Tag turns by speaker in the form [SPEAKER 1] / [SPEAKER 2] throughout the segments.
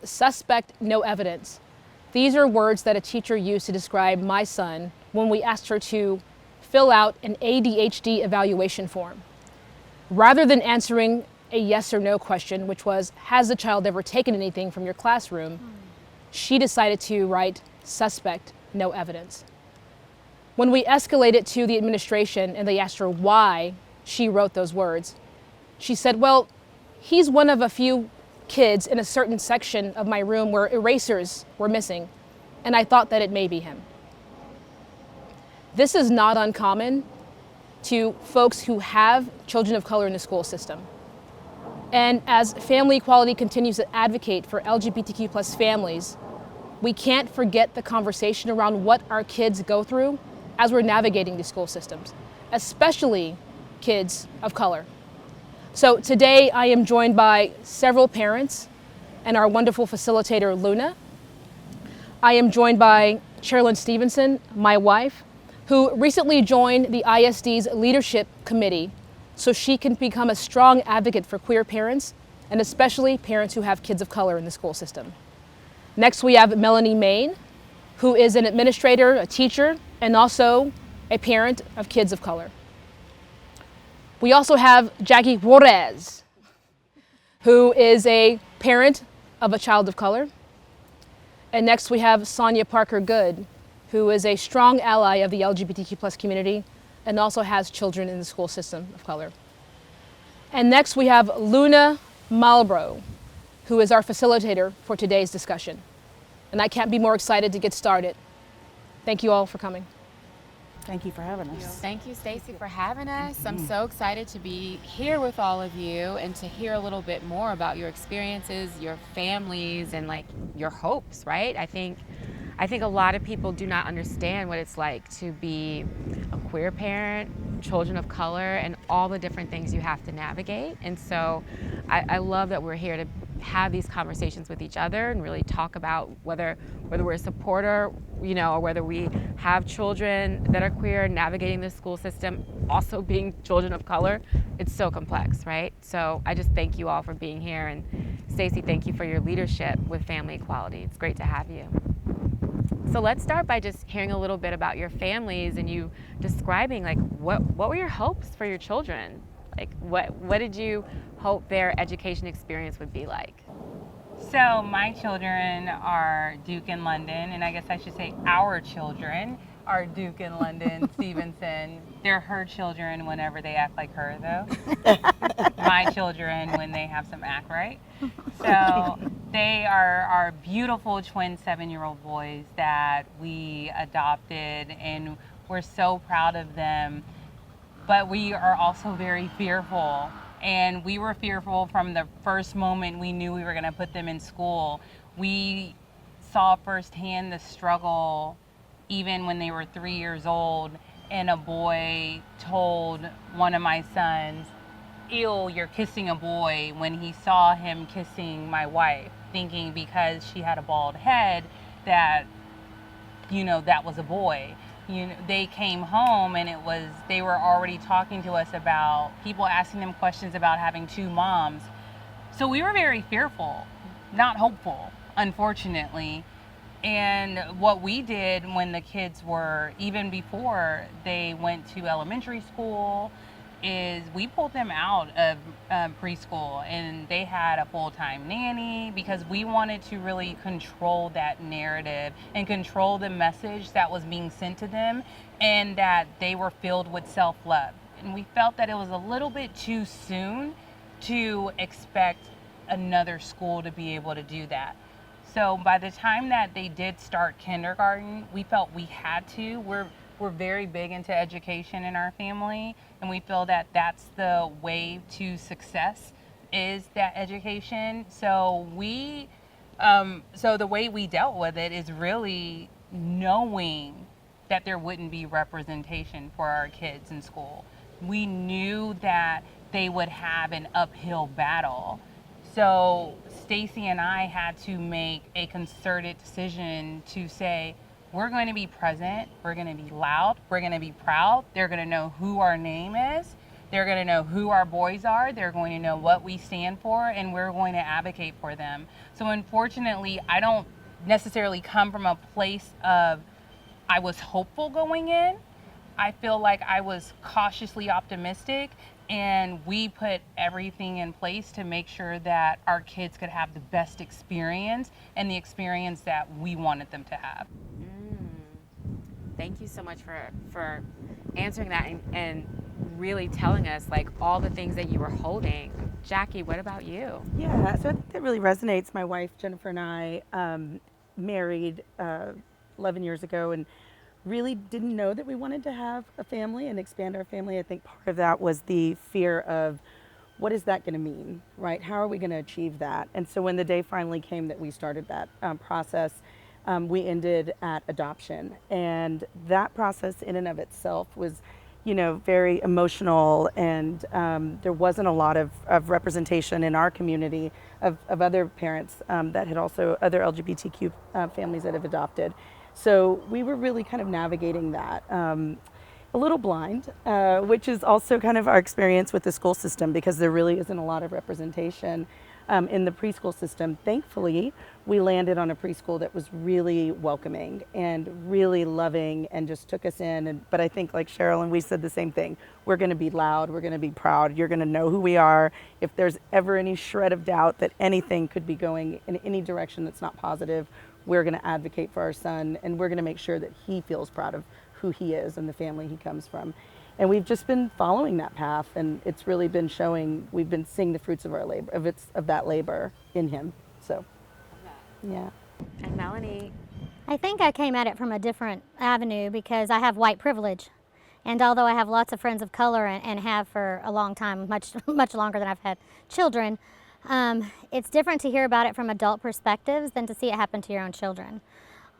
[SPEAKER 1] suspect, no evidence. These are words that a teacher used to describe my son when we asked her to fill out an ADHD evaluation form. Rather than answering a yes or no question, which was, has the child ever taken anything from your classroom? She decided to write, suspect, no evidence. When we escalated to the administration and they asked her why she wrote those words, she said, well, he's one of a few kids in a certain section of my room where erasers were missing, and I thought that it may be him. This is not uncommon to folks who have children of color in the school system. And as Family Equality continues to advocate for LGBTQ plus families, we can't forget the conversation around what our kids go through as we're navigating these school systems, especially kids of color. So today I am joined by several parents and our wonderful facilitator, Luna. I am joined by Cheralyn Stevenson, my wife, who recently joined the ISD's leadership committee so she can become a strong advocate for queer parents and especially parents who have kids of color in the school system. Next, we have Melanie Maine, who is an administrator, a teacher, and also a parent of kids of color. We also have Jackie Juarez, who is a parent of a child of color. And next we have Sonya Parker Goode, who is a strong ally of the LGBTQ plus community and also has children in the school system of color. And next we have Luna Malbroux, who is our facilitator for today's discussion. And I can't be more excited to get started. Thank you all for coming.
[SPEAKER 2] Thank you for having us.
[SPEAKER 3] Thank you, Stacey, for having us. I'm so excited to be here with all of you and to hear a little bit more about your experiences, your families, and like your hopes, right? I think a lot of people do not understand what it's like to be a queer parent, children of color, and all the different things you have to navigate. And so I love that we're here to have these conversations with each other and really talk about whether we're a supporter, or whether we have children that are queer, navigating the school system, also being children of color. It's so complex, right? So I just thank you all for being here. And Stacey, thank you for your leadership with Family Equality. It's great to have you. So let's start by just hearing a little bit about your families and you describing like what were your hopes for your children? Like what did you hope their education experience would be like?
[SPEAKER 4] So my children are Duke and London, and I guess I should say our children are Duke and London Stevenson. They're her children whenever they act like her, though. My children when they have some act right. So they are our beautiful twin 7-year-old boys that we adopted, and we're so proud of them. But we are also very fearful. And we were fearful from the first moment we knew we were going to put them in school. We saw firsthand the struggle even when they were 3 years old, and a boy told one of my sons, "Ew, you're kissing a boy," when he saw him kissing my wife, thinking because she had a bald head that, that was a boy. They came home and they were already talking to us about people asking them questions about having two moms. So we were very fearful, not hopeful, unfortunately. And what we did when the kids were, even before they went to elementary school, is we pulled them out of preschool and they had a full-time nanny because we wanted to really control that narrative and control the message that was being sent to them and that they were filled with self-love. And we felt that it was a little bit too soon to expect another school to be able to do that. So by the time that they did start kindergarten, we felt we had to. We're very big into education in our family, and we feel that that's the way to success is that education. So the way we dealt with it is really knowing that there wouldn't be representation for our kids in school. We knew that they would have an uphill battle. So Stacey and I had to make a concerted decision to say, we're going to be present, we're going to be loud, we're going to be proud, they're going to know who our name is, They're going to know who our boys are. They're going to know what we stand for, and we're going to advocate for them. So unfortunately, I don't necessarily come from a place of I was hopeful going in. I feel like I was cautiously optimistic, and we put everything in place to make sure that our kids could have the best experience and the experience that we wanted them to have.
[SPEAKER 3] Thank you so much for answering that and really telling us like all the things that you were holding. Jackie, what about you?
[SPEAKER 2] Yeah, so I think that really resonates. My wife, Jennifer, and I married 11 years ago and really didn't know that we wanted to have a family and expand our family. I think part of that was the fear of what is that going to mean, right? How are we going to achieve that? And so when the day finally came that we started that process, we ended at adoption. And that process in and of itself was, very emotional, and there wasn't a lot of representation in our community of other parents that had also other LGBTQ families that have adopted. So we were really kind of navigating that a little blind, which is also kind of our experience with the school system, because there really isn't a lot of representation in the preschool system. Thankfully, we landed on a preschool that was really welcoming and really loving and just took us in. But I think, like Cheralyn, we said the same thing. We're going to be loud. We're going to be proud. You're going to know who we are. If there's ever any shred of doubt that anything could be going in any direction that's not positive, we're going to advocate for our son, and we're going to make sure that he feels proud of who he is and the family he comes from. And we've just been following that path, and it's really been showing. We've been seeing the fruits of our labor, of that labor in him. So, yeah.
[SPEAKER 3] And Melanie?
[SPEAKER 5] I think I came at it from a different avenue because I have white privilege. And although I have lots of friends of color and have for a long time, much longer than I've had children, it's different to hear about it from adult perspectives than to see it happen to your own children.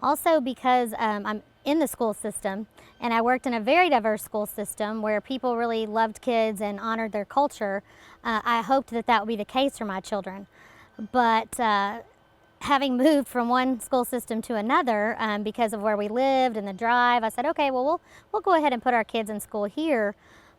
[SPEAKER 5] Also because I'm in the school system, and I worked in a very diverse school system where people really loved kids and honored their culture, I hoped that would be the case for my children. But having moved from one school system to another because of where we lived and the drive, I said, okay, well, we'll go ahead and put our kids in school here.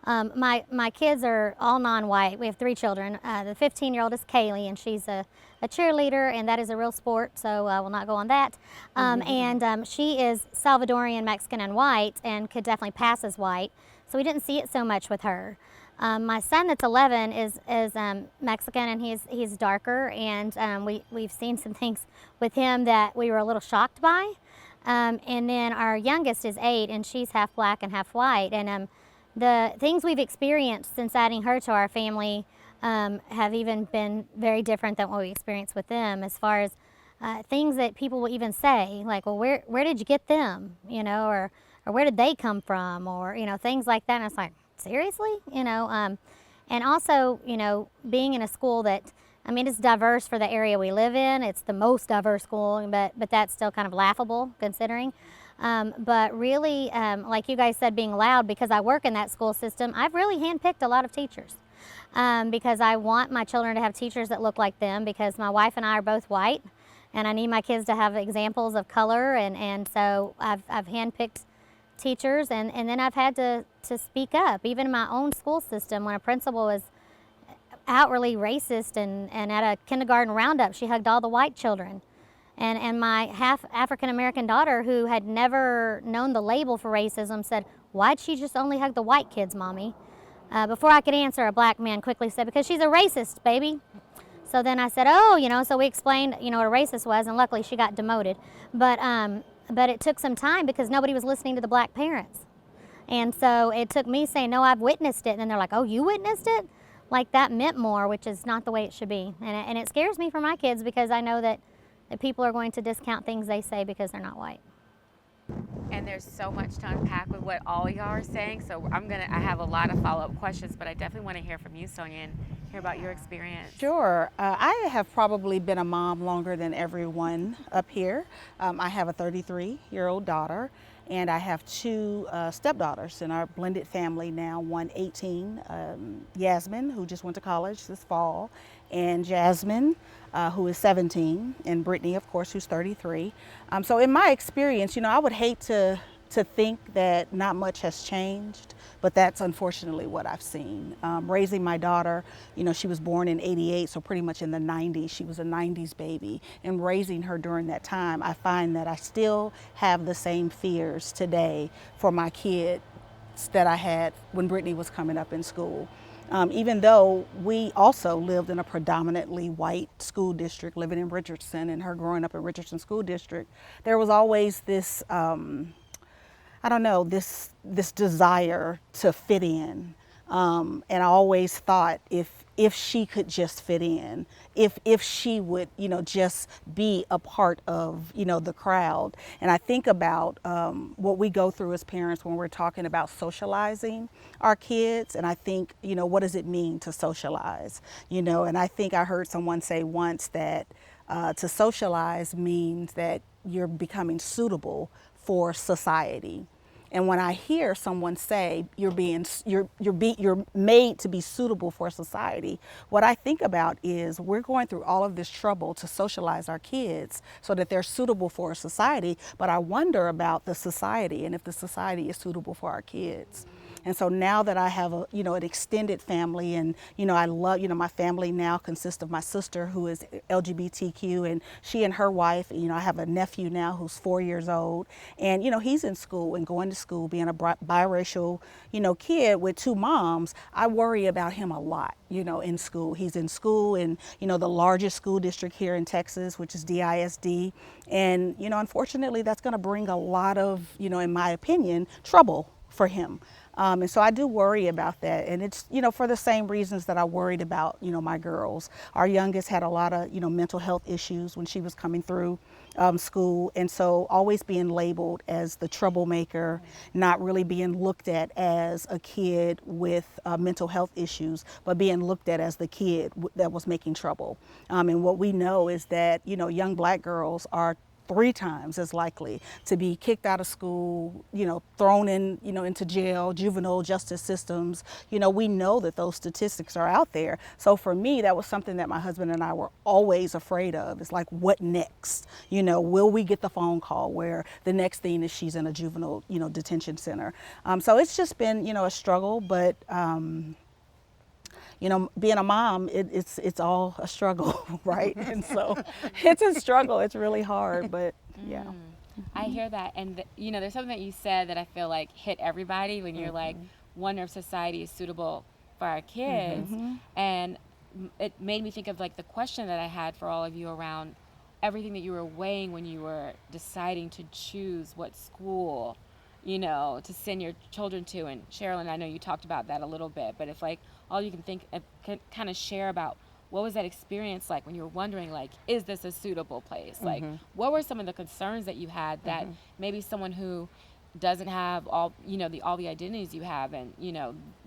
[SPEAKER 5] My kids are all non-white. We have 3 children. The 15-year-old is Kaylee, and she's a cheerleader, and that is a real sport, so I will not go on that. And she is Salvadorian, Mexican, and white, and could definitely pass as white. So we didn't see it so much with her. My son that's 11 is Mexican, and he's darker, and we've seen some things with him that we were a little shocked by. And then our youngest is 8, and she's half black and half white. And the things we've experienced since adding her to our family have even been very different than what we experienced with them, as far as things that people will even say, like, well, where did you get them, or where did they come from, or, things like that. And it's like, seriously, and also, being in a school that, it's diverse for the area we live in. It's the most diverse school, but that's still kind of laughable considering. But really, like you guys said, being loud, because I work in that school system, I've really handpicked a lot of teachers because I want my children to have teachers that look like them, because my wife and I are both white, and I need my kids to have examples of color, and so I've handpicked teachers, and then I've had to speak up, even in my own school system. When a principal was outwardly racist, and at a kindergarten roundup, she hugged all the white children. And my half African American daughter, who had never known the label for racism, said, "Why'd she just only hug the white kids, Mommy?" Before I could answer, a black man quickly said, "Because she's a racist, baby." So then I said, "Oh, so we explained, what a racist was, and luckily she got demoted. But it took some time because nobody was listening to the black parents. And so it took me saying, no, I've witnessed it. And then they're like, oh, you witnessed it? Like that meant more, which is not the way it should be. And it scares me for my kids, because I know that people are going to discount things they say because they're not white.
[SPEAKER 3] And there's so much to unpack with what all y'all are saying, so I have a lot of follow-up questions, but I definitely want to hear from you, Sonya, and hear about your experience.
[SPEAKER 2] Sure. I have probably been a mom longer than everyone up here. I have a 33-year-old daughter, and I have 2 stepdaughters in our blended family now, one 18, Yasmin, who just went to college this fall, and Jasmine, who is 17, and Brittany, of course, who's 33. So in my experience, I would hate to
[SPEAKER 6] to think that not much has changed, but that's unfortunately what I've seen. Raising my daughter, she was born in '88, so pretty much in the '90s. She was a '90s baby. And raising her during that time, I find that I still have the same fears today for my kids that I had when Brittany was coming up in school. Even though we also lived in a predominantly white school district, living in Richardson, and her growing up in Richardson School District, there was always this, this desire to fit in. And I always thought if she could just fit in, if she would, just be a part of, the crowd. And I think about what we go through as parents when we're talking about socializing our kids. And I think, what does it mean to socialize? And I think I heard someone say once that to socialize means that you're becoming suitable for society. And when I hear someone say you're made to be suitable for society, what I think about is we're going through all of this trouble to socialize our kids so that they're suitable for society. But I wonder about the society and if the society is suitable for our kids. And so now that I have an extended family, and I love, my family now consists of my sister who is LGBTQ, and she and her wife. I have a nephew now who's 4 years old, and he's in school and going to school, being a biracial kid with two moms. I worry about him a lot, in school. He's in school in the largest school district here in Texas, which is DISD, and unfortunately that's going to bring a lot of in my opinion trouble for him. And so I do worry about that. And it's, for the same reasons that I worried about, my girls. Our youngest had a lot of, mental health issues when she was coming through school. And so always being labeled as the troublemaker, not really being looked at as a kid with mental health issues, but being looked at as the kid that was making trouble. And what we know is that, young Black girls are 3 times as likely to be kicked out of school, thrown in, into jail, juvenile justice systems. We know that those statistics are out there. So for me, that was something that my husband and I were always afraid of. It's like, what next? Will we get the phone call where the next thing is she's in a juvenile, detention center? So it's just been, a struggle, but being a mom, it's all a struggle, right? And so it's a struggle. It's really hard, but yeah.
[SPEAKER 3] I hear that. And, there's something that you said that I feel like hit everybody when you're like, wonder if society is suitable for our kids. And it made me think of like the question that I had for all of you around everything that you were weighing when you were deciding to choose what school to send your children to. And Cheralyn, I know you talked about that a little bit, but if like all you can think, can kind of share about what was that experience like when you were wondering, like, is this a suitable place? Like, what were some of the concerns that you had that maybe someone who doesn't have all, all the identities you have and,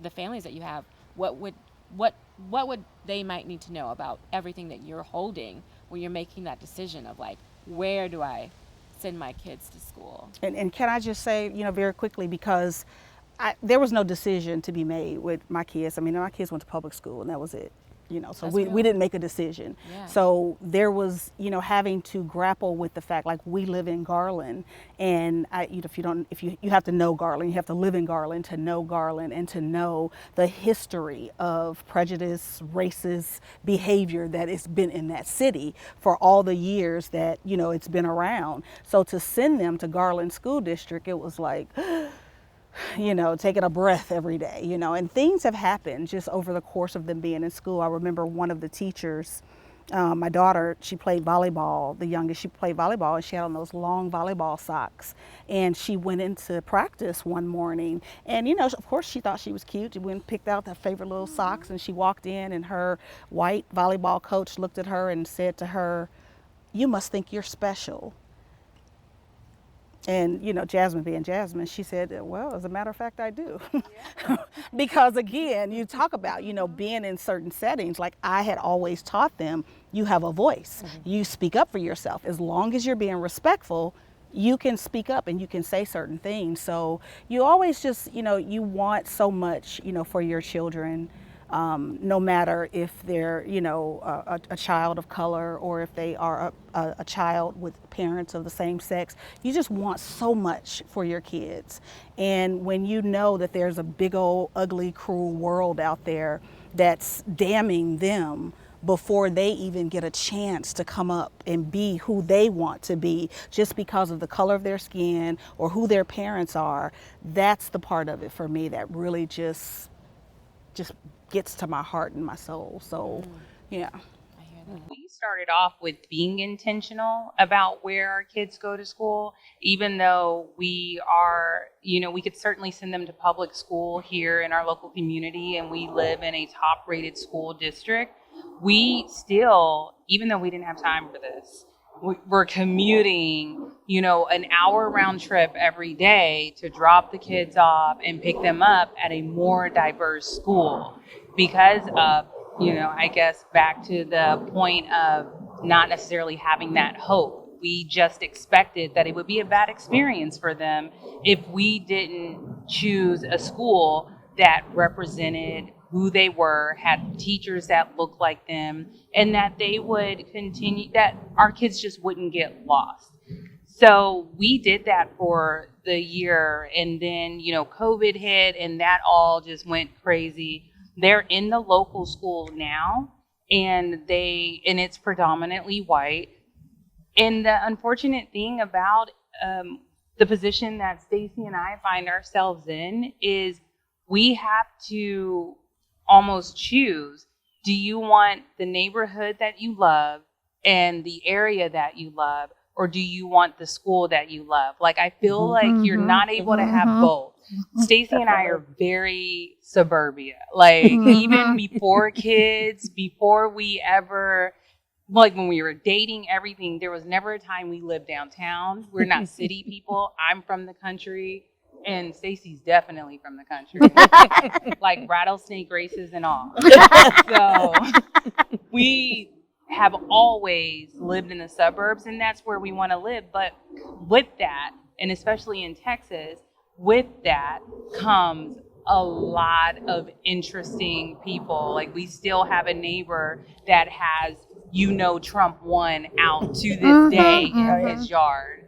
[SPEAKER 3] the families that you have, what would they might need to know about everything that you're holding when you're making that decision of like, where do I send my kids to school?
[SPEAKER 6] And can I just say, very quickly, because there was no decision to be made with my kids. I mean, my kids went to public school and that was it. So we didn't make a decision. Yeah. So there was, having to grapple with the fact, like, we live in Garland, and you have to know Garland, you have to live in Garland to know Garland and to know the history of prejudice, racist behavior that has been in that city for all the years that, it's been around. So to send them to Garland School District, it was like, taking a breath every day, and things have happened just over the course of them being in school. I remember one of the teachers, my daughter, she played volleyball, the youngest, she played volleyball, and she had on those long volleyball socks. And she went into practice one morning, and, of course she thought she was cute. She went and picked out her favorite little socks, and she walked in, and her white volleyball coach looked at her and said to her, "You must think you're special." And, Jasmine being Jasmine, she said, "Well, as a matter of fact, I do." Because again, you talk about, being in certain settings, like I had always taught them, you have a voice. You speak up for yourself. As long as you're being respectful, you can speak up and you can say certain things. So you always just, you want so much, for your children. no matter if they're, you know, a child of color or if they are a child with parents of the same sex. You just want so much for your kids. And when you know that there's a big old ugly, cruel world out there that's damning them before they even get a chance to come up and be who they want to be just because of the color of their skin or who their parents are, that's the part of it for me that really just gets to my heart and my soul. So, yeah.
[SPEAKER 4] We started off with being intentional about where our kids go to school, even though we are, you know, we could certainly send them to public school here in our local community, and we live in a top rated school district. We still, even though we didn't have time for this, we're commuting, you know, an hour round trip every day to drop the kids off and pick them up at a more diverse school because of, you know, I guess back to the point of not necessarily having that hope. We just expected that it would be a bad experience for them if we didn't choose a school that represented who they were, had teachers that looked like them, and that they would continue, that our kids just wouldn't get lost. So we did that for the year, and then, you know, COVID hit and that all just went crazy. They're in the local school now, and it's predominantly white. And the unfortunate thing about the position that Stacey and I find ourselves in is we have to almost choose, do you want the neighborhood that you love and the area that you love, or do you want the school that you love? Like, I feel like you're not able to have both. Stacey and I are very suburbia. Like, even before kids, before we ever, like when we were dating, everything, there was never a time we lived downtown. We're not city people. I'm from the country, and Stacey's definitely from the country. Like rattlesnake races and all. So we have always lived in the suburbs, and that's where we want to live. But with that, and especially in Texas, with that comes a lot of interesting people. Like, we still have a neighbor that has, you know, Trump won out to this day in his yard.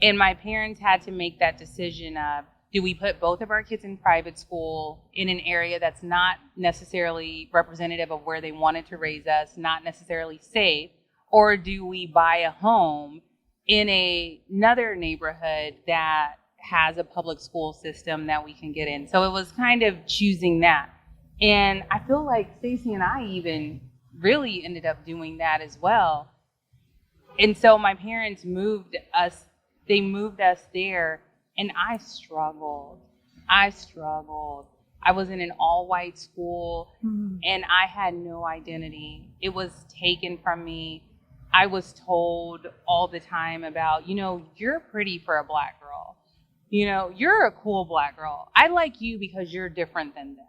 [SPEAKER 4] And my parents had to make that decision of, do we put both of our kids in private school in an area that's not necessarily representative of where they wanted to raise us, not necessarily safe, or do we buy a home in another neighborhood that has a public school system that we can get in? So it was kind of choosing that. And I feel like Stacey and I even really ended up doing that as well. And so my parents moved us there, and I struggled. I was in an all-white school, and I had no identity. It was taken from me. I was told all the time about, you know, you're pretty for a black girl. You know, you're a cool black girl. I like you because you're different than them.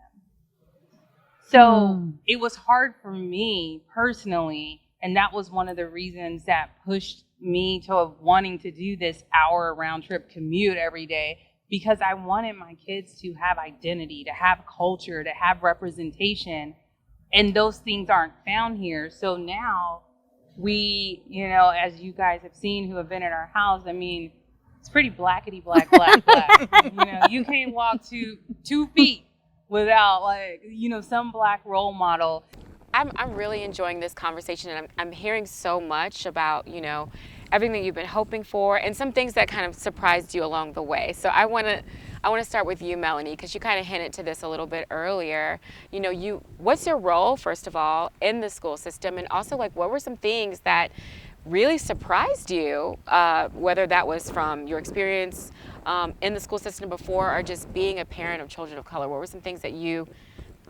[SPEAKER 4] So it was hard for me personally, and that was one of the reasons that pushed me to wanting to do this hour round trip commute every day, because I wanted my kids to have identity, to have culture, to have representation, and those things aren't found here. So now we, you know, as you guys have seen who have been in our house, I mean, it's pretty blackety black. You know, you can't walk 2 feet without, like, you know, some black role model.
[SPEAKER 3] I'm really enjoying this conversation, and I'm hearing so much about, you know, everything you've been hoping for and some things that kind of surprised you along the way. So I want to start with you, Melanie, because you kind of hinted to this a little bit earlier. You know, what's your role, first of all, in the school system, and also, like, what were some things that really surprised you, whether that was from your experience in the school system before or just being a parent of children of color? What were some things that you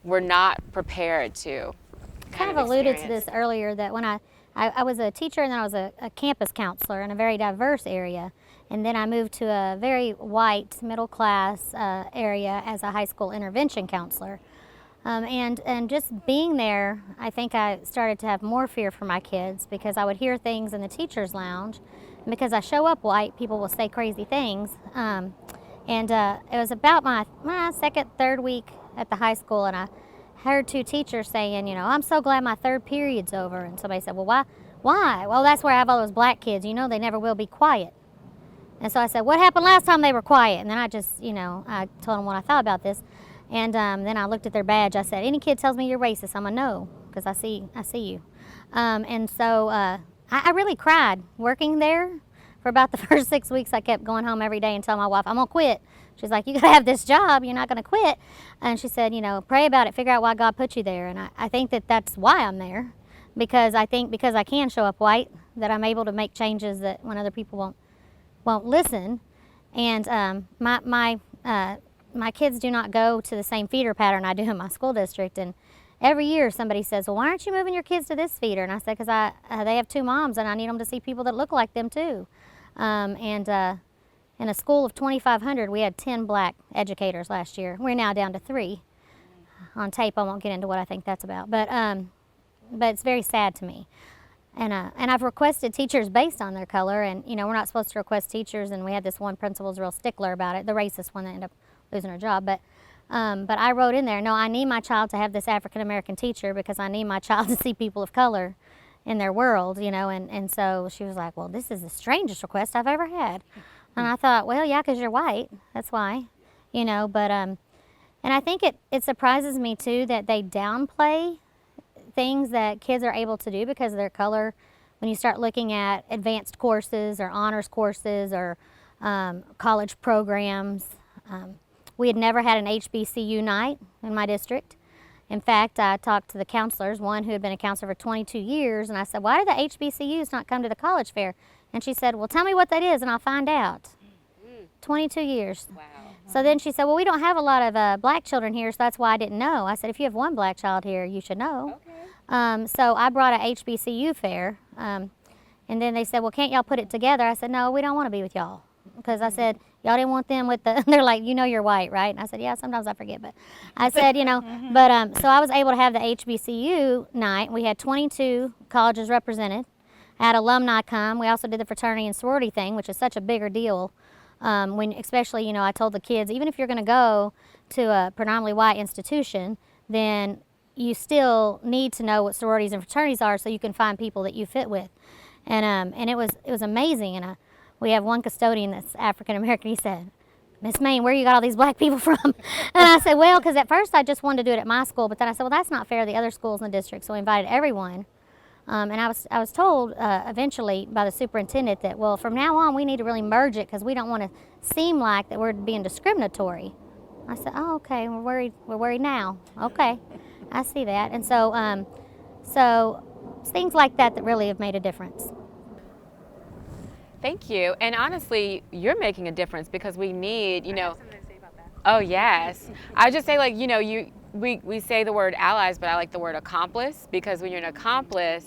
[SPEAKER 3] were not prepared to
[SPEAKER 5] kind of alluded to this earlier, that when I was a teacher, and then I was a campus counselor in a very diverse area, and then I moved to a very white middle class area as a high school intervention counselor, and just being there, I think I started to have more fear for my kids, because I would hear things in the teachers lounge, and because I show up white, people will say crazy things, and it was about my second, third week at the high school, and heard 2 teachers saying, I'm so glad my 3rd period's over. And somebody said, well, why? Why? Well, that's where I have all those black kids. They never will be quiet. And so I said, what happened last time they were quiet? And then I just, I told them what I thought about this. And then I looked at their badge. I said, any kid tells me you're racist, I'm a no, because I see you. And so I really cried working there. For about the first 6 weeks, I kept going home every day and telling my wife, I'm going to quit. She's like, you got to have this job. You're not going to quit. And she said, pray about it. Figure out why God put you there. And I think that's why I'm there. Because I think because I can show up white, that I'm able to make changes that when other people won't listen. And my kids do not go to the same feeder pattern I do in my school district. And every year somebody says, well, why aren't you moving your kids to this feeder? And I said, because they have 2 moms and I need them to see people that look like them too. In a school of 2,500, we had 10 black educators last year. We're now down to 3. On tape, I won't get into what I think that's about, but it's very sad to me. And I've requested teachers based on their color, and we're not supposed to request teachers. And we had this one principal who's real stickler about it, the racist one that ended up losing her job. But I wrote in there, no, I need my child to have this African American teacher because I need my child to see people of color in their world, and so she was like, well, this is the strangest request I've ever had. And I thought, well, yeah, because you're white, that's why, but, and I think it surprises me too that they downplay things that kids are able to do because of their color. When you start looking at advanced courses or honors courses or college programs, we had never had an HBCU night in my district. In fact, I talked to the counselors, one who had been a counselor for 22 years, and I said, why do the HBCUs not come to the college fair? And she said, well, tell me what that is and I'll find out. 22 years. Wow. So then she said, well, we don't have a lot of black children here, so that's why I didn't know. I said, if you have 1 black child here, you should know. Okay. So I brought a HBCU fair, and then they said, well, can't y'all put it together? I said, no, we don't want to be with y'all. Because I said, y'all didn't want them with the, they're like, you're white, right? And I said, yeah, sometimes I forget, but I said, but so I was able to have the HBCU night. We had 22 colleges represented. I had alumni come. We also did the fraternity and sorority thing, which is such a bigger deal. When, especially, I told the kids, even if you're going to go to a predominantly white institution, then you still need to know what sororities and fraternities are so you can find people that you fit with. And it was amazing. And we have one custodian that's African American. He said, Miss Maine, where you got all these black people from? And I said, well, because at first I just wanted to do it at my school, but then I said, well, that's not fair to the other schools in the district, so we invited everyone. And I was told eventually by the superintendent that, well, from now on we need to really merge it because we don't want to seem like that we're being discriminatory. I said, oh, okay, we're worried now. Okay, I see that. And so, it's things like that really have made a difference.
[SPEAKER 3] Thank you. And honestly, you're making a difference because we need,
[SPEAKER 4] I have something to say about that.
[SPEAKER 3] Oh, yes. I would just say, like, we say the word allies, but I like the word accomplice because when you're an accomplice,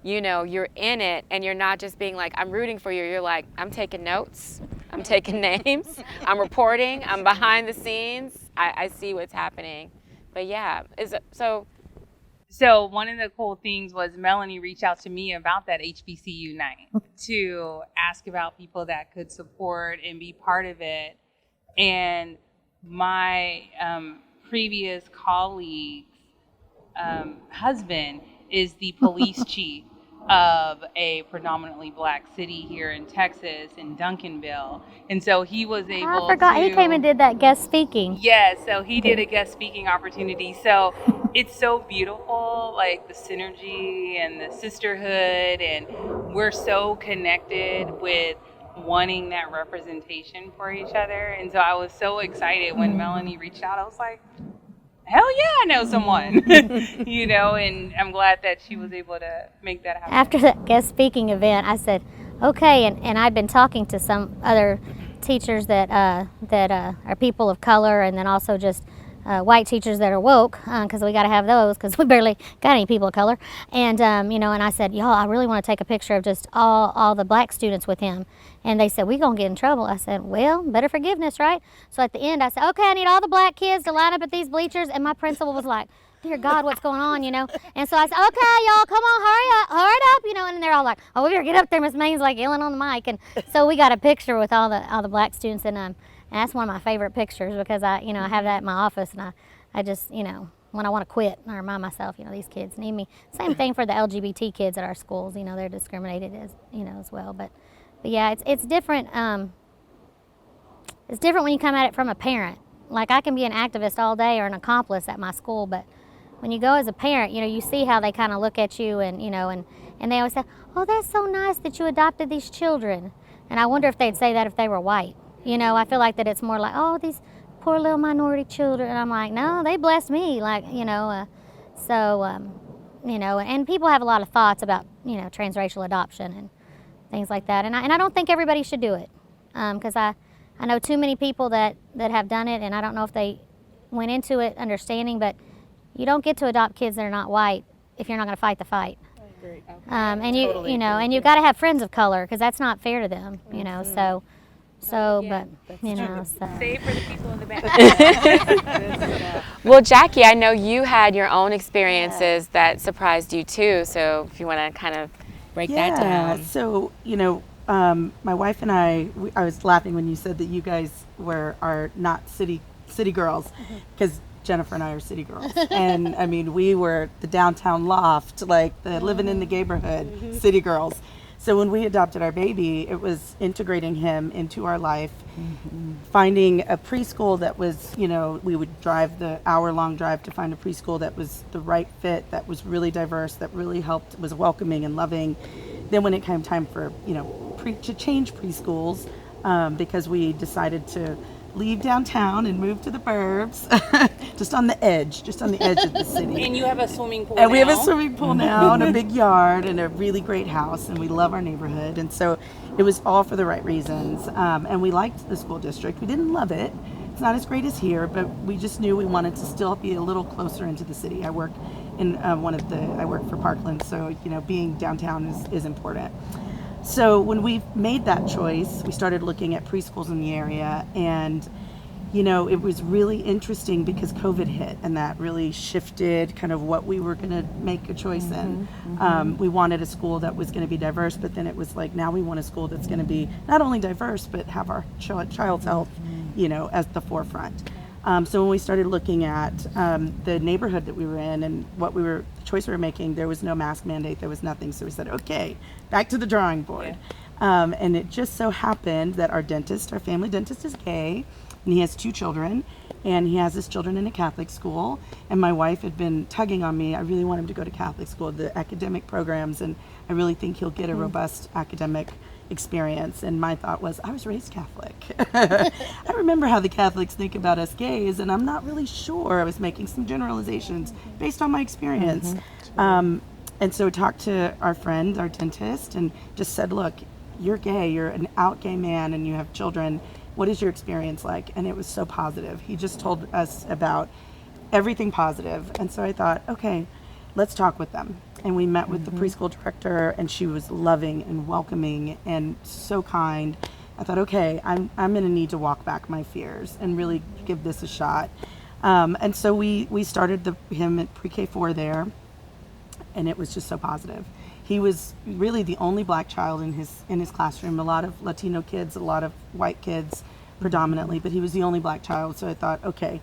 [SPEAKER 3] you're in it and you're not just being like, I'm rooting for you. You're like, I'm taking notes, I'm taking names, I'm reporting, I'm behind the scenes. I see what's happening. But yeah,
[SPEAKER 4] So one of the cool things was Melanie reached out to me about that HBCU night to ask about people that could support and be part of it. And my previous colleague's husband is the police chief of a predominantly black city here in Texas, in Duncanville. And so he was able
[SPEAKER 5] I forgot he came and did that guest speaking.
[SPEAKER 4] Yeah, so he did a guest speaking opportunity. So it's so beautiful, like the synergy and the sisterhood, and we're so connected with wanting that representation for each other. And so I was so excited when Melanie reached out. I was like, hell yeah, I know someone, and I'm glad that she was able to make that happen.
[SPEAKER 5] After that guest speaking event, I said, okay, and I've been talking to some other teachers that are people of color, and then also just white teachers that are woke, because we got to have those, because we barely got any people of color. And and I said, y'all, I really want to take a picture of just all the black students with him. And they said, we gonna get in trouble. I said, well, better forgiveness, right? So at the end, I said, okay, I need all the black kids to line up at these bleachers. And my principal was like, dear God, what's going on, And so I said, okay, y'all, come on, hurry up, And they're all like, oh, we better get up there. Miss Maine's like yelling on the mic. And so we got a picture with all the black students, and that's one of my favorite pictures because I have that in my office, and I just, when I want to quit, I remind myself, these kids need me. Same thing for the LGBT kids at our schools. They're discriminated as well. But yeah, it's different. It's different when you come at it from a parent. Like, I can be an activist all day or an accomplice at my school, but when you go as a parent, you see how they kind of look at you, and and they always say, "Oh, that's so nice that you adopted these children." And I wonder if they'd say that if they were white. I feel like that it's more like, "Oh, these poor little minority children." And I'm like, no, they blessed me. Like, and people have a lot of thoughts about, transracial adoption and things like that. And I don't think everybody should do it, because I know too many people that have done it, and I don't know if they went into it understanding, but you don't get to adopt kids that are not white if you're not going to fight the fight.
[SPEAKER 2] Great.
[SPEAKER 5] And you've got to have friends of color, because that's not fair to them, So, but so.
[SPEAKER 3] Save for the people in the back. Well, Jackie, I know you had your own experiences that surprised you too. So if you want to kind of break that down.
[SPEAKER 2] So my wife and I was laughing when you said that you guys are not city girls, because Jennifer and I are city girls. And I mean, we were the downtown loft, like the living in the neighborhood city girls. So when we adopted our baby, it was integrating him into our life, finding a preschool that was, we would drive the hour-long drive to find a preschool that was the right fit, that was really diverse, that really helped, was welcoming and loving. Then when it came time for, to change preschools, because we decided to leave downtown and move to the burbs, just on the edge of the city.
[SPEAKER 7] And you have a swimming pool
[SPEAKER 2] And
[SPEAKER 7] now.
[SPEAKER 2] we have a swimming pool now and a big yard and a really great house, and we love our neighborhood. And so it was all for the right reasons. And we liked the school district. We didn't love it. It's not as great as here, but we just knew we wanted to still be a little closer into the city. I work in I work for Parkland, so being downtown is important. So when we made that choice, we started looking at preschools in the area, and it was really interesting because COVID hit, and that really shifted kind of what we were going to make a choice in. We wanted a school that was going to be diverse, but then it was like, now we want a school that's going to be not only diverse, but have our child's health, as the forefront. So when we started looking at the neighborhood that we were in and the choice we were making, there was no mask mandate, there was nothing. So we said, okay, back to the drawing board. Yeah. And it just so happened that our family dentist is gay, and he has 2 children, and he has his children in a Catholic school. And my wife had been tugging on me. I really want him to go to Catholic school, the academic programs, and I really think he'll get a robust academic experience. And my thought was, I was raised Catholic. I remember how the Catholics think about us gays, and I'm not really sure. I was making some generalizations based on my experience. And so I talked to our friend, our dentist, and just said, look, you're gay, you're an out gay man, and you have children. What is your experience like? And it was so positive. He just told us about everything positive. And so I thought, okay, let's talk with them. And we met with the preschool director, and she was loving and welcoming and so kind. I thought, okay, I'm going to need to walk back my fears and really give this a shot. And so we started him at pre-K4 there, and it was just so positive. He was really the only black child in his classroom. A lot of Latino kids, a lot of white kids predominantly, but he was the only black child. So I thought, okay,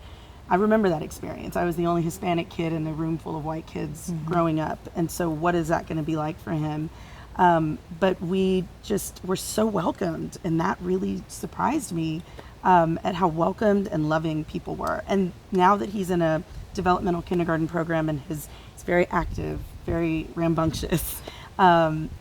[SPEAKER 2] I remember that experience. I was the only Hispanic kid in a room full of white kids growing up. And so what is that going to be like for him? But we just were so welcomed, and that really surprised me at how welcomed and loving people were. And now that he's in a developmental kindergarten program and he's very active, very rambunctious,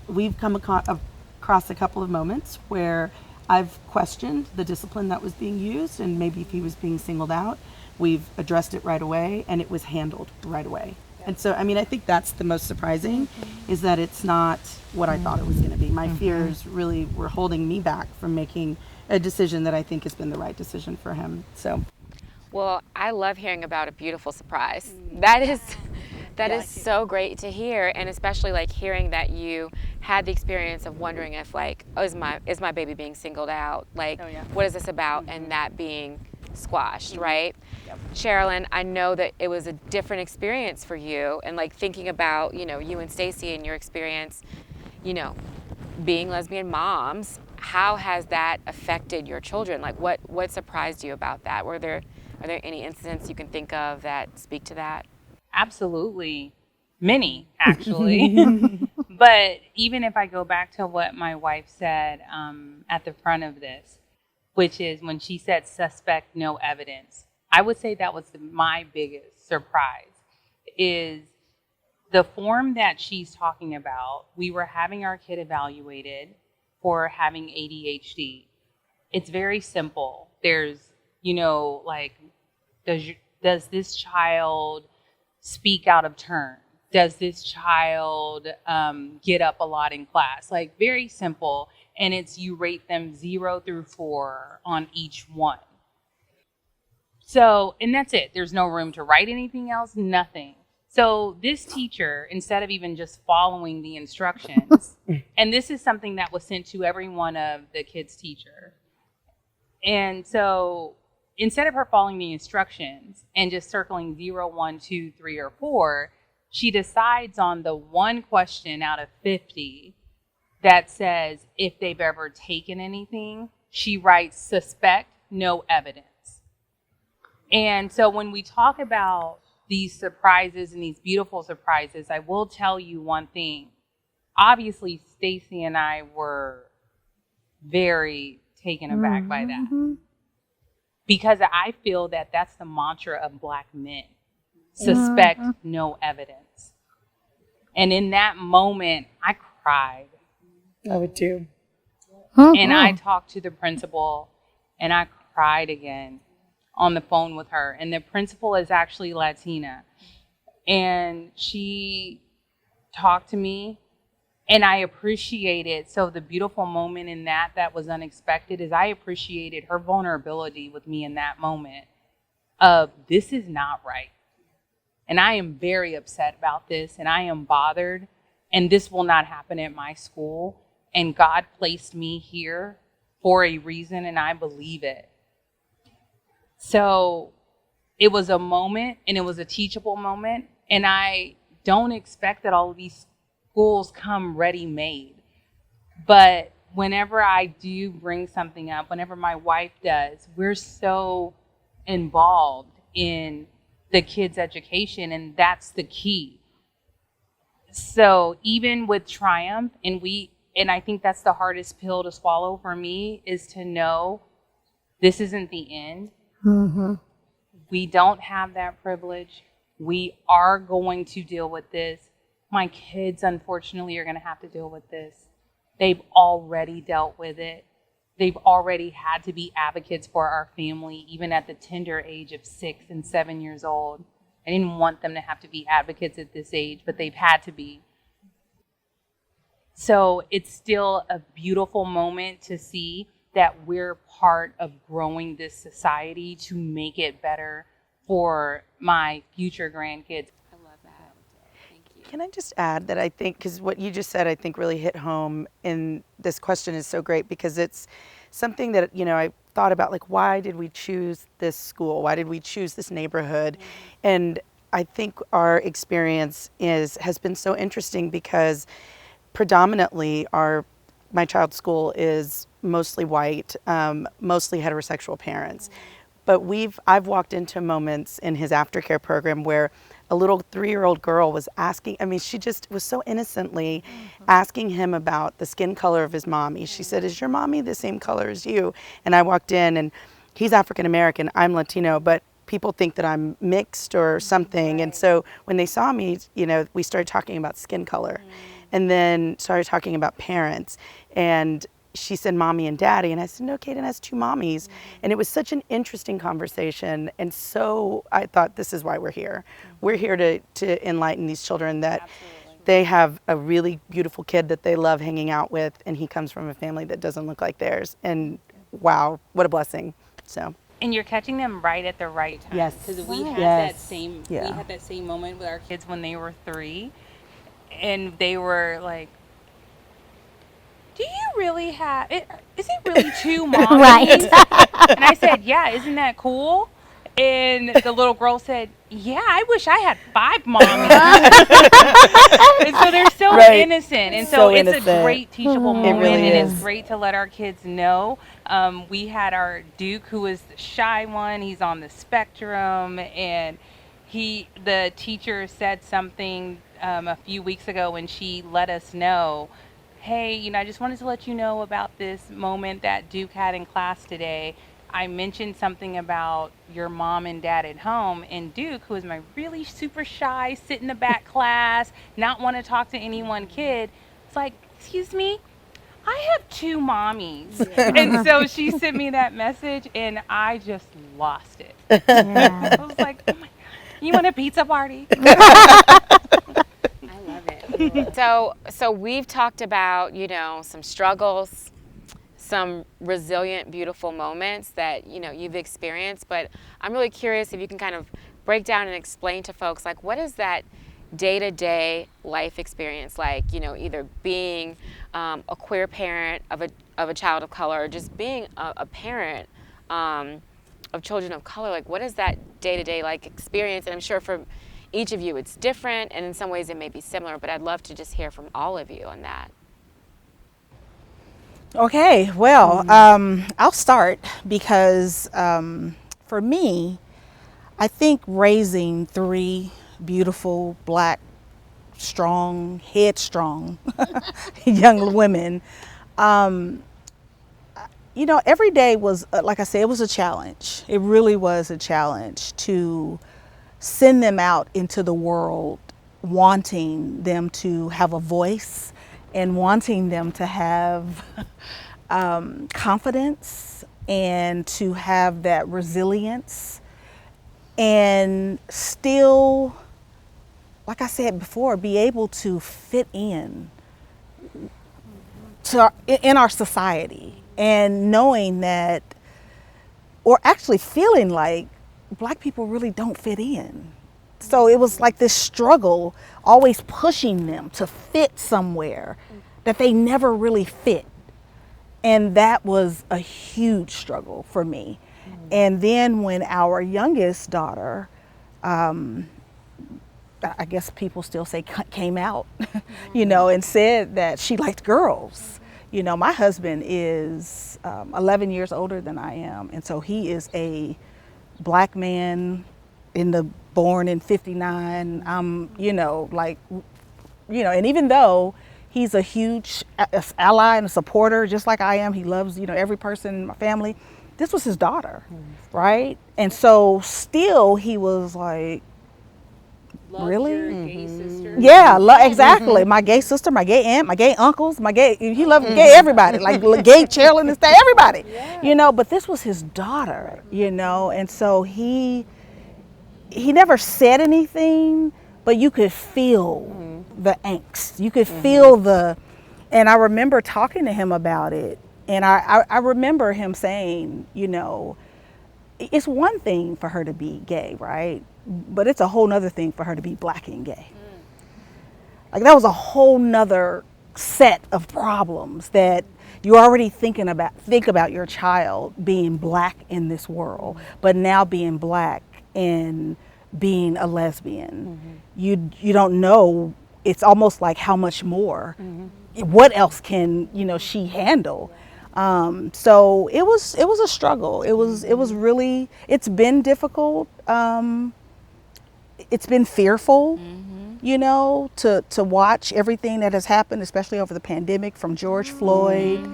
[SPEAKER 2] we've come across a couple of moments where I've questioned the discipline that was being used, and maybe if he was being singled out. We've addressed it right away, and it was handled right away. And so, I mean, I think that's the most surprising, is that it's not what I thought it was going to be. My fears really were holding me back from making a decision that I think has been the right decision for him. So,
[SPEAKER 3] Well, I love hearing about a beautiful surprise. That is so great to hear, and especially like hearing that you had the experience of wondering if like, oh, is my baby being singled out? Like, what is this about? And that being squashed, right? Yep. Cheralyn, I know that it was a different experience for you, and like thinking about, you and Stacey and your experience, being lesbian moms, how has that affected your children? Like what surprised you about that? Are there any incidents you can think of that speak to that?
[SPEAKER 4] Absolutely. Many, actually. But even if I go back to what my wife said at the front of this, which is when she said suspect, no evidence, I would say that was my biggest surprise, is the form that she's talking about. We were having our kid evaluated for having ADHD. It's very simple. There's, like, does this child speak out of turn? Does this child get up a lot in class? Like, very simple. And it's, you rate them 0 through 4 on each one. So, and that's it. There's no room to write anything else, nothing. So this teacher, instead of even just following the instructions, and this is something that was sent to every one of the kids' teacher. And so instead of her following the instructions and just circling 0, 1, 2, 3, or 4, she decides on the one question out of 50 that says if they've ever taken anything, she writes suspect, no evidence. And so when we talk about these surprises and these beautiful surprises, I will tell you one thing. Obviously, Stacey and I were very taken aback by that. Because I feel that that's the mantra of Black men. Suspect, no evidence. And in that moment, I cried.
[SPEAKER 2] I would too.
[SPEAKER 4] And I talked to the principal, and I cried again on the phone with her. And the principal is actually Latina. And she talked to me, and I appreciated, so the beautiful moment in that was unexpected, is I appreciated her vulnerability with me in that moment of, this is not right. And I am very upset about this, and I am bothered, and this will not happen at my school. And God placed me here for a reason, and I believe it. So it was a moment, and it was a teachable moment. And I don't expect that all of these schools come ready-made. But whenever I do bring something up, whenever my wife does, we're so involved in the kids' education, and that's the key. So even with Triumph, and I think that's the hardest pill to swallow for me, is to know this isn't the end. We don't have that privilege. We are going to deal with this. My kids, unfortunately, are going to have to deal with this. They've already dealt with it. They've already had to be advocates for our family, even at the tender age of 6 and 7 years old. I didn't want them to have to be advocates at this age, but they've had to be. So it's still a beautiful moment to see that we're part of growing this society to make it better for my future grandkids.
[SPEAKER 3] I love that. Thank you.
[SPEAKER 2] Can I just add that I think, because what you just said, I think really hit home, and this question is so great because it's something that, I thought about, like, why did we choose this school? Why did we choose this neighborhood? And I think our experience has been so interesting because predominantly my child's school is mostly white, mostly heterosexual parents. But I've walked into moments in his aftercare program where a little 3-year-old girl was asking, she just was so innocently asking him about the skin color of his mommy. She said, "Is your mommy the same color as you?" And I walked in, and he's African American, I'm Latino, but people think that I'm mixed or something. And so when they saw me, we started talking about skin color, and then started talking about parents. And she said, "Mommy and Daddy." And I said, "No, Kaden has 2 mommies." And it was such an interesting conversation. And so I thought, this is why we're here. We're here to enlighten these children that they have a really beautiful kid that they love hanging out with, and he comes from a family that doesn't look like theirs. And wow, what a blessing. So.
[SPEAKER 4] And you're catching them right at the right time.
[SPEAKER 2] Yes.
[SPEAKER 4] Because we had we had that same moment with our kids when they were 3, and they were like, "Do you really have it? Is it really 2 moms?"
[SPEAKER 5] Right.
[SPEAKER 4] And I said, "Yeah, isn't that cool?" And the little girl said, "Yeah, I wish I had 5 mommies." And so they're so innocent. And so it's
[SPEAKER 2] innocent.
[SPEAKER 4] a great teachable moment.
[SPEAKER 2] really
[SPEAKER 4] and
[SPEAKER 2] is.
[SPEAKER 4] It's great to let our kids know. We had our Duke, who was the shy one. He's on the spectrum. And the teacher said something a few weeks ago when she let us know, hey, I just wanted to let you know about this moment that Duke had in class today. I mentioned something about your mom and dad at home, and Duke, who is my really super shy, sit in the back class, not want to talk to anyone kid, it's like, excuse me, I have two mommies. And so she sent me that message, and I just lost it.
[SPEAKER 5] Yeah.
[SPEAKER 4] I was like, oh my God, you want a pizza party?
[SPEAKER 3] I love it. So we've talked about, some struggles, some resilient, beautiful moments that, you've experienced, but I'm really curious if you can kind of break down and explain to folks, like, what is that day-to-day life experience like, either being a queer parent of a child of color, or just being a parent of children of color. Like, what is that day-to-day like experience? And I'm sure for each of you it's different, and in some ways it may be similar, but I'd love to just hear from all of you on that.
[SPEAKER 6] Okay, well, I'll start because for me, I think raising three beautiful, black, strong, headstrong young women, every day was, like I said, it was a challenge. It really was a challenge to send them out into the world, wanting them to have a voice and wanting them to have confidence and to have that resilience, and still, like I said before, be able to fit in in our society, and knowing that, or actually feeling like Black people really don't fit in. So it was like this struggle, always pushing them to fit somewhere that they never really fit. And that was a huge struggle for me. And then when our youngest daughter, I guess people still say came out, and said that she liked girls. My husband is 11 years older than I am. And so he is a Black man born in 59. And even though he's a huge ally and a supporter, just like I am, he loves, every person in my family. This was his daughter, right? And so still he was like, really?
[SPEAKER 3] Your gay sister?
[SPEAKER 6] Yeah, exactly. My gay sister, my gay aunt, my gay uncles, he loved gay everybody, like gay Cheralyn and Stacey, everybody, but this was his daughter, and so he never said anything, but you could feel the angst. You could feel and I remember talking to him about it, and I remember him saying, it's one thing for her to be gay, right? But it's a whole nother thing for her to be Black and gay. Like, that was a whole nother set of problems that you already think about your child being Black in this world, but now being Black and being a lesbian. You don't know, it's almost like how much more, what else can, she handle? So it was a struggle. It was really, it's been difficult. It's been fearful, to watch everything that has happened, especially over the pandemic, from George Floyd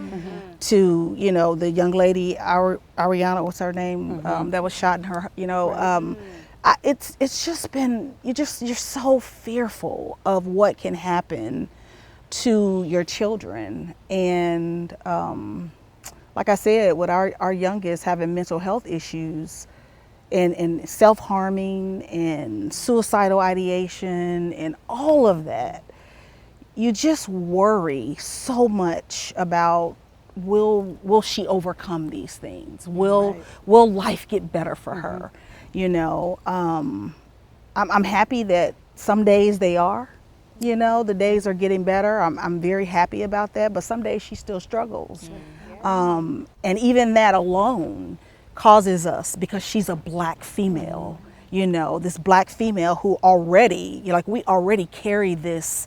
[SPEAKER 6] to, the young lady, Ariana, what's her name, that was shot in her, it's just been, you're so fearful of what can happen to your children. And like I said, with our youngest having mental health issues and self-harming and suicidal ideation and all of that, you just worry so much about, will she overcome these things? Will life get better for her? I'm happy that some days they are, the days are getting better. I'm very happy about that, but some days she still struggles. And even that alone causes us, because she's a Black female, this Black female who already, we already carry this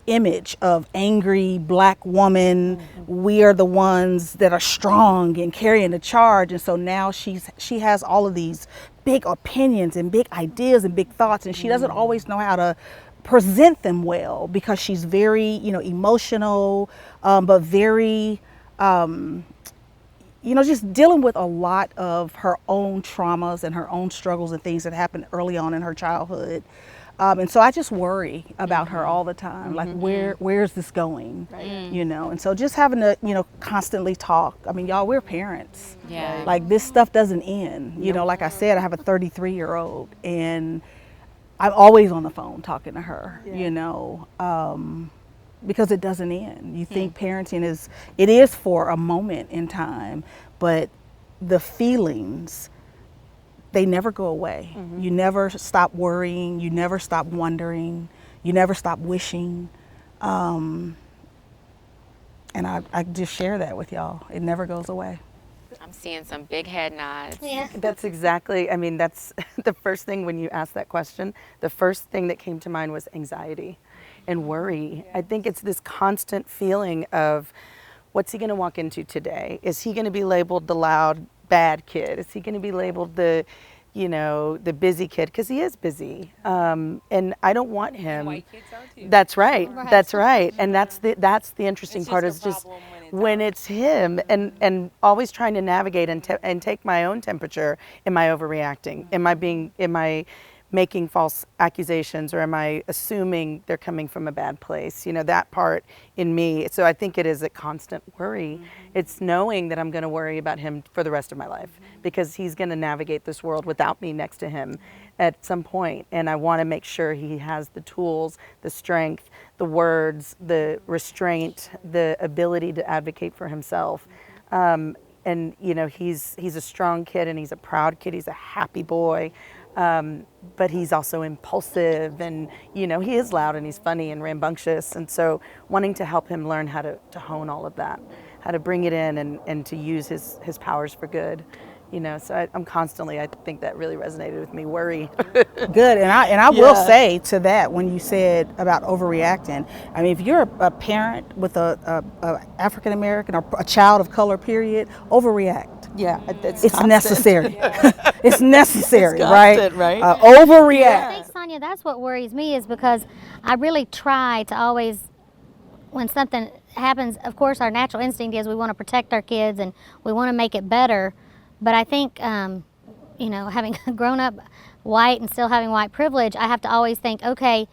[SPEAKER 6] image of angry black woman. We are the ones that are strong and carrying the charge. And so now she has all of these big opinions and big ideas and big thoughts, and she doesn't always know how to present them well because she's very, emotional, but very, just dealing with a lot of her own traumas and her own struggles and things that happened early on in her childhood. And so I just worry about her all the time, like where's this going, and so just having to, constantly talk. I mean, y'all, we're parents.
[SPEAKER 3] Yeah.
[SPEAKER 6] Like this stuff doesn't end. Like I said, I have a 33-year-old and I'm always on the phone talking to her, because it doesn't end. You think parenting is for a moment in time, but the feelings, they never go away. You never stop worrying, you never stop wondering, you never stop wishing. And I just share that with y'all. It never goes away.
[SPEAKER 3] I'm seeing some big head nods.
[SPEAKER 5] Yeah.
[SPEAKER 2] That's exactly, that's the first thing when you asked that question, the first thing that came to mind was anxiety and worry. I think it's this constant feeling of what's he going to walk into today? Is he going to be labeled the loud, bad kid? Is he going to be labeled the busy kid? Because he is busy. And I don't want him.
[SPEAKER 4] White kids are too.
[SPEAKER 2] That's right. That's right. And that's the interesting part is just when it's him and always trying to navigate and take my own temperature. Am I overreacting? Am I making false accusations, or am I assuming they're coming from a bad place? That part in me. So I think it is a constant worry. It's knowing that I'm going to worry about him for the rest of my life because he's going to navigate this world without me next to him at some point. And I want to make sure he has the tools, the strength, the words, the restraint, the ability to advocate for himself. And he's a strong kid and he's a proud kid. He's a happy boy. But he's also impulsive and, he is loud and he's funny and rambunctious. And so wanting to help him learn how to hone all of that, how to bring it in and to use his powers for good. So I'm constantly, I think that really resonated with me, worry.
[SPEAKER 6] Good, and I will say to that, when you said about overreacting, I mean, if you're a parent with a African American or a child of color, period, overreact.
[SPEAKER 2] Yeah,
[SPEAKER 6] It's necessary. It's necessary,
[SPEAKER 2] It's
[SPEAKER 6] right?
[SPEAKER 2] constant, right?
[SPEAKER 6] Overreact.
[SPEAKER 5] I think, Sonya, that's what worries me is because I really try to always, when something happens, of course, our natural instinct is we want to protect our kids and we want to make it better. But I think, having grown up white and still having white privilege, I have to always think, okay,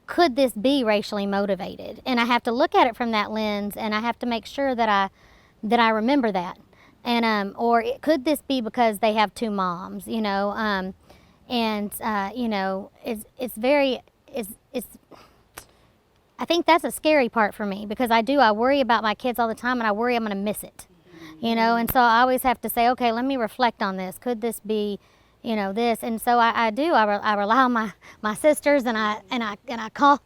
[SPEAKER 5] could this be racially motivated? And I have to look at it from that lens, and I have to make sure that I remember that. And could this be because they have two moms? I think that's a scary part for me because I worry about my kids all the time, and I worry I'm going to miss it. And so I always have to say, okay, let me reflect on this. Could this be, this? And so I rely on my sisters, and I call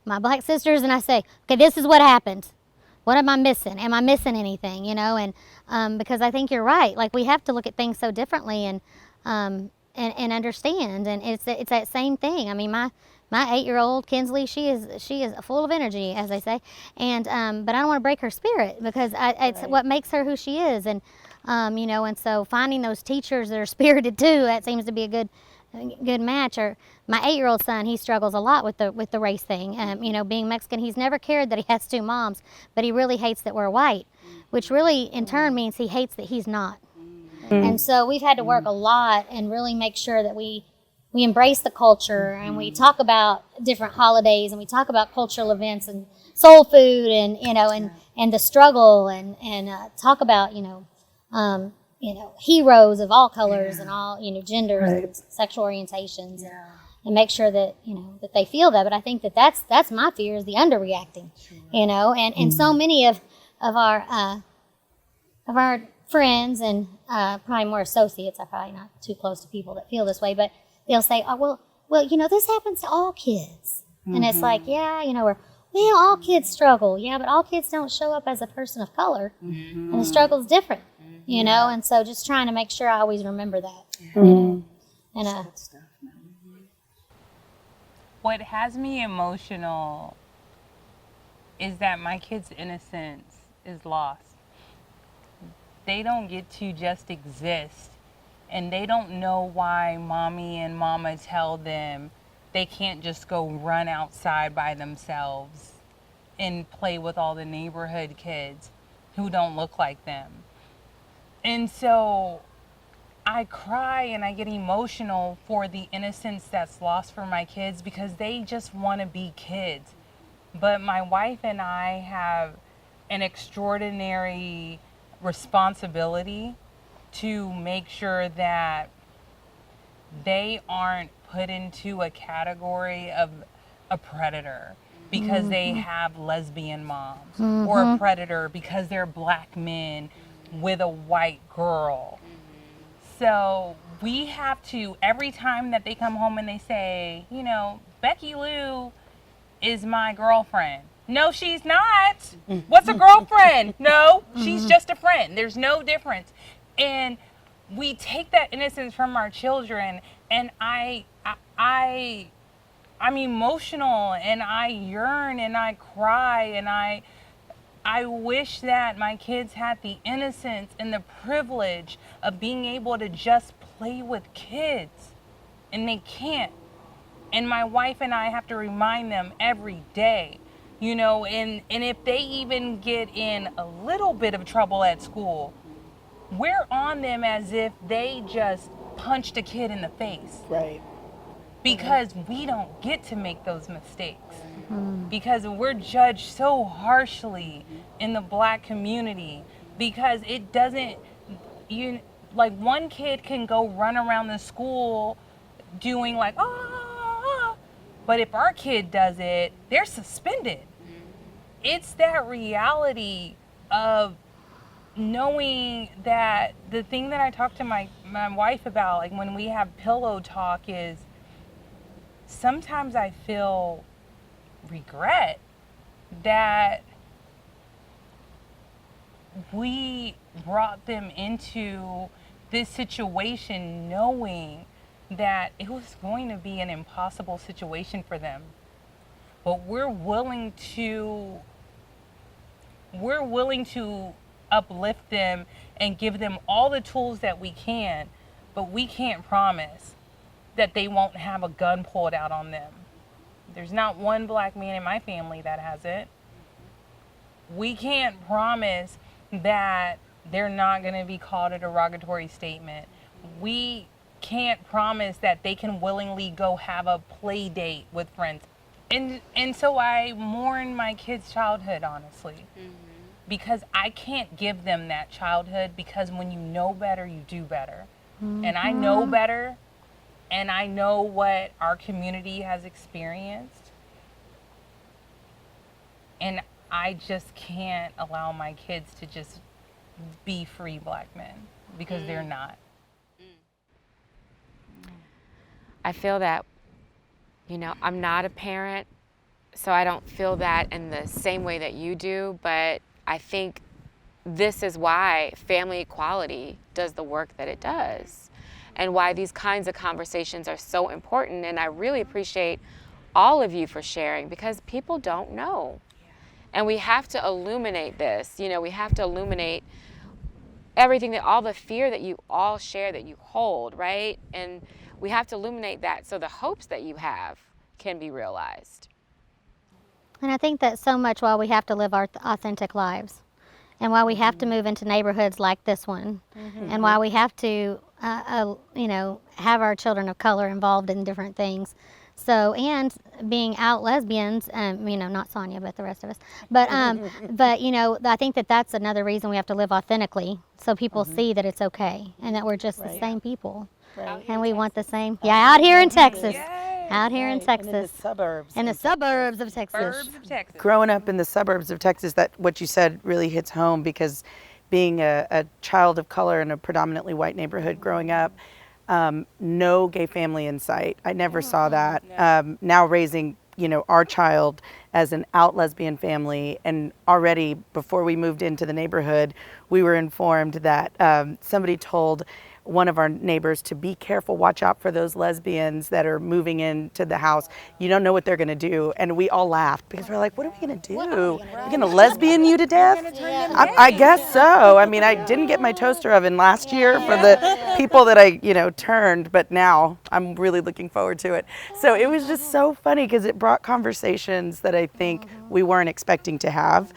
[SPEAKER 5] my black sisters, and I say, okay, this is what happened. What am I missing? Am I missing anything? And because I think you're right. Like, we have to look at things so differently and understand. And it's that same thing. I mean, my 8-year-old Kinsley, she is full of energy, as they say, and but I don't want to break her spirit because it's what makes her who she is, and and so finding those teachers that are spirited too, that seems to be a good match. Or my 8-year-old son, he struggles a lot with the race thing. Being Mexican, he's never cared that he has two moms, but he really hates that we're white, which really in turn means he hates that he's not. And so we've had to work a lot and really make sure that we embrace the culture, and we talk about different holidays, and we talk about cultural events and soul food, and and the struggle, and talk about heroes of all colors and all genders and sexual orientations, and make sure that that they feel that. But I think that's my fear, is the underreacting, and so many of our friends and probably more associates. I'm probably not too close to people that feel this way, but they'll say, "Oh, well, this happens to all kids," and it's like, all kids struggle, but all kids don't show up as a person of color, and the struggle's different, and so just trying to make sure I always remember that,
[SPEAKER 4] what has me emotional is that my kids' innocence is lost. They don't get to just exist, and they don't know why mommy and mama tell them they can't just go run outside by themselves and play with all the neighborhood kids who don't look like them. And so I cry and I get emotional for the innocence that's lost for my kids because they just want to be kids. But my wife and I have an extraordinary responsibility to make sure that they aren't put into a category of a predator because they have lesbian moms, or a predator because they're black men with a white girl. So we have to, every time that they come home and they say, you know, Becky Lou is my girlfriend. No, she's not. What's a girlfriend? No, she's just a friend. There's no difference. And we take that innocence from our children, and I'm emotional, and I yearn, and I cry, and I wish that my kids had the innocence and the privilege of being able to just play with kids, and they can't. And my wife and I have to remind them every day, you know, and if they even get in a little bit of trouble at school, we're on them as if they just punched a kid in the face.
[SPEAKER 2] Right.
[SPEAKER 4] Because we don't get to make those mistakes. Because we're judged so harshly in the black community. Because it doesn't, like one kid can go run around the school doing like, but if our kid does it, they're suspended. It's that reality of knowing that the thing that I talk to my wife about, like when we have pillow talk, is sometimes I feel regret that we brought them into this situation knowing that it was going to be an impossible situation for them. But we're willing to uplift them and give them all the tools that we can, but we can't promise that they won't have a gun pulled out on them. There's not one black man in my family that has it. We can't promise that they're not going to be called a derogatory statement. We can't promise that they can willingly go have a play date with friends. And so I mourn my kids' childhood, honestly. Because I can't give them that childhood, because when you know better, you do better. And I know better, and I know what our community has experienced. And I just can't allow my kids to just be free black men, because they're not.
[SPEAKER 3] I feel that, you know, I'm not a parent, so I don't feel that in the same way that you do, but I think this is why family equality does the work that it does, and why these kinds of conversations are so important. And I really appreciate all of you for sharing, because people don't know. And we have to illuminate this. You know, we have to illuminate everything, that all the fear that you all share, that you hold, right? And we have to illuminate that so the hopes that you have can be realized.
[SPEAKER 5] And I think that so much while we have to live our authentic lives, and while we have to move into neighborhoods like this one, and while we have to, you know, have our children of color involved in different things. So, and being out lesbians, you know, not Sonya, but the rest of us. But you know, I think that that's another reason we have to live authentically, so people see that it's okay and that we're just the same people, and we want the same. Yeah, out here in Texas. Out here in Texas.
[SPEAKER 2] And in the suburbs.
[SPEAKER 5] In the suburbs of Texas.
[SPEAKER 4] Suburbs of Texas.
[SPEAKER 2] Growing up in the suburbs of Texas, that what you said really hits home, because being a child of color in a predominantly white neighborhood growing up, no gay family in sight. I never saw that. Now raising, you know, our child as an out lesbian family, and already before we moved into the neighborhood, we were informed that somebody told one of our neighbors to be careful, watch out for those lesbians that are moving into the house. You don't know what they're going to do. And we all laughed because we're like, what are we going to do? We're going to lesbian you to death? I guess so. I mean, I didn't get my toaster oven last year for the people that I, turned, but now I'm really looking forward to it. So it was just so funny because it brought conversations that I think we weren't expecting to have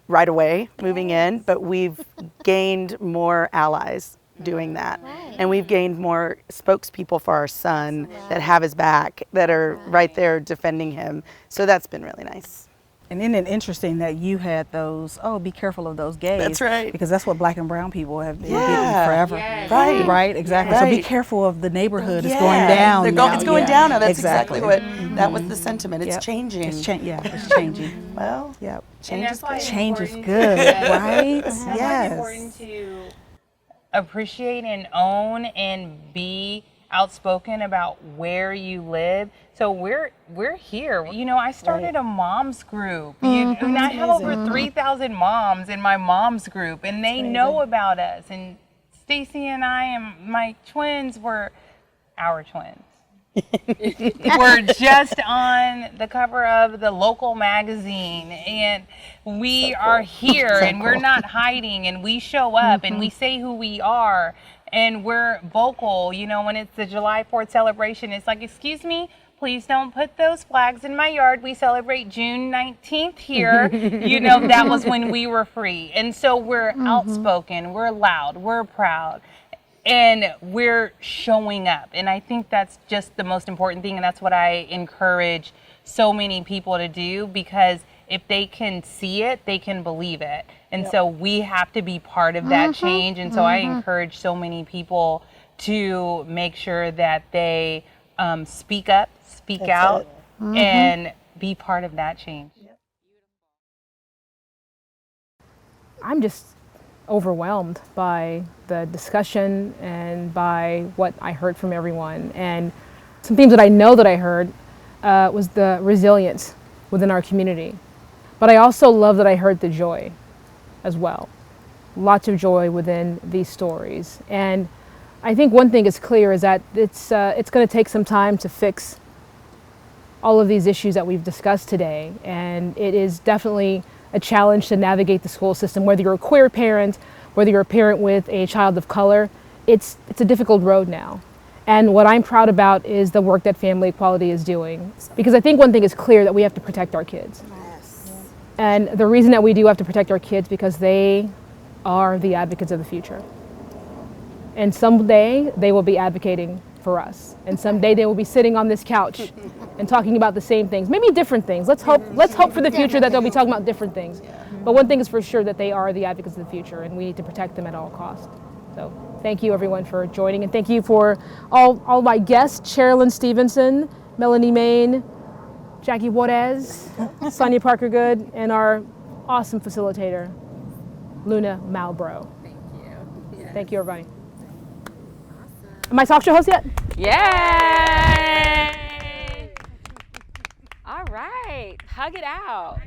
[SPEAKER 2] right away moving in, but we've gained more allies doing that. And we've gained more spokespeople for our son that have his back, that are right there defending him. So that's been really nice.
[SPEAKER 6] And isn't it interesting that you had those, be careful of those gays.
[SPEAKER 2] That's right.
[SPEAKER 6] Because that's what black and brown people have been getting forever.
[SPEAKER 3] Yes.
[SPEAKER 2] Right.
[SPEAKER 6] Right, exactly.
[SPEAKER 2] Right.
[SPEAKER 6] So be careful of the neighborhood. It's going down now.
[SPEAKER 2] It's going down now. That's
[SPEAKER 6] exactly
[SPEAKER 2] what, that was the sentiment. It's
[SPEAKER 6] Yep.
[SPEAKER 2] changing.
[SPEAKER 6] It's changing.
[SPEAKER 2] Well,
[SPEAKER 6] Yep.
[SPEAKER 2] change is good.
[SPEAKER 6] Good, right?
[SPEAKER 4] That's why it's
[SPEAKER 6] Yes.
[SPEAKER 4] important to appreciate and own and be outspoken about where you live. So we're here. I started a moms group. And I have over 3,000 moms in my moms group, and they know about us. And Stacey and I and my twins were our twins. We're just on the cover of the local magazine, and we are here, and we're not hiding, and we show up, and we say who we are, and we're vocal. When it's the July 4th celebration, it's like, excuse me, please don't put those flags in my yard. We celebrate June 19th here. That was when we were free. And so we're outspoken, we're loud, we're proud. And we're showing up. And I think that's just the most important thing. And that's what I encourage so many people to do, because if they can see it, they can believe it. And so we have to be part of that change. And so I encourage so many people to make sure that they speak up, speak out, and be part of that change.
[SPEAKER 1] I'm just overwhelmed by the discussion and by what I heard from everyone. And some themes that I know that I heard was the resilience within our community. But I also love that I heard the joy as well. Lots of joy within these stories. And I think one thing is clear is that it's going to take some time to fix all of these issues that we've discussed today. And it is definitely a challenge to navigate the school system, whether you're a queer parent, whether you're a parent with a child of color. It's a difficult road now. And what I'm proud about is the work that Family Equality is doing. Because I think one thing is clear, that we have to protect our kids. Yes. And the reason that we do have to protect our kids, because they are the advocates of the future. And someday they will be advocating for us. And someday they will be sitting on this couch and talking about the same things, maybe different things. Let's hope for the future that they'll be talking about different things. But one thing is for sure, that they are the advocates of the future, and we need to protect them at all costs. So thank you everyone for joining, and thank you for all my guests, Cheralyn Stevenson, Melanie Maine, Jackie Juarez, Sonya Parker Goode, and our awesome facilitator, Luna Malbroux.
[SPEAKER 3] Thank you. Yes.
[SPEAKER 1] Thank you everybody. Am I talk show host yet?
[SPEAKER 3] Yay! All right, hug it out.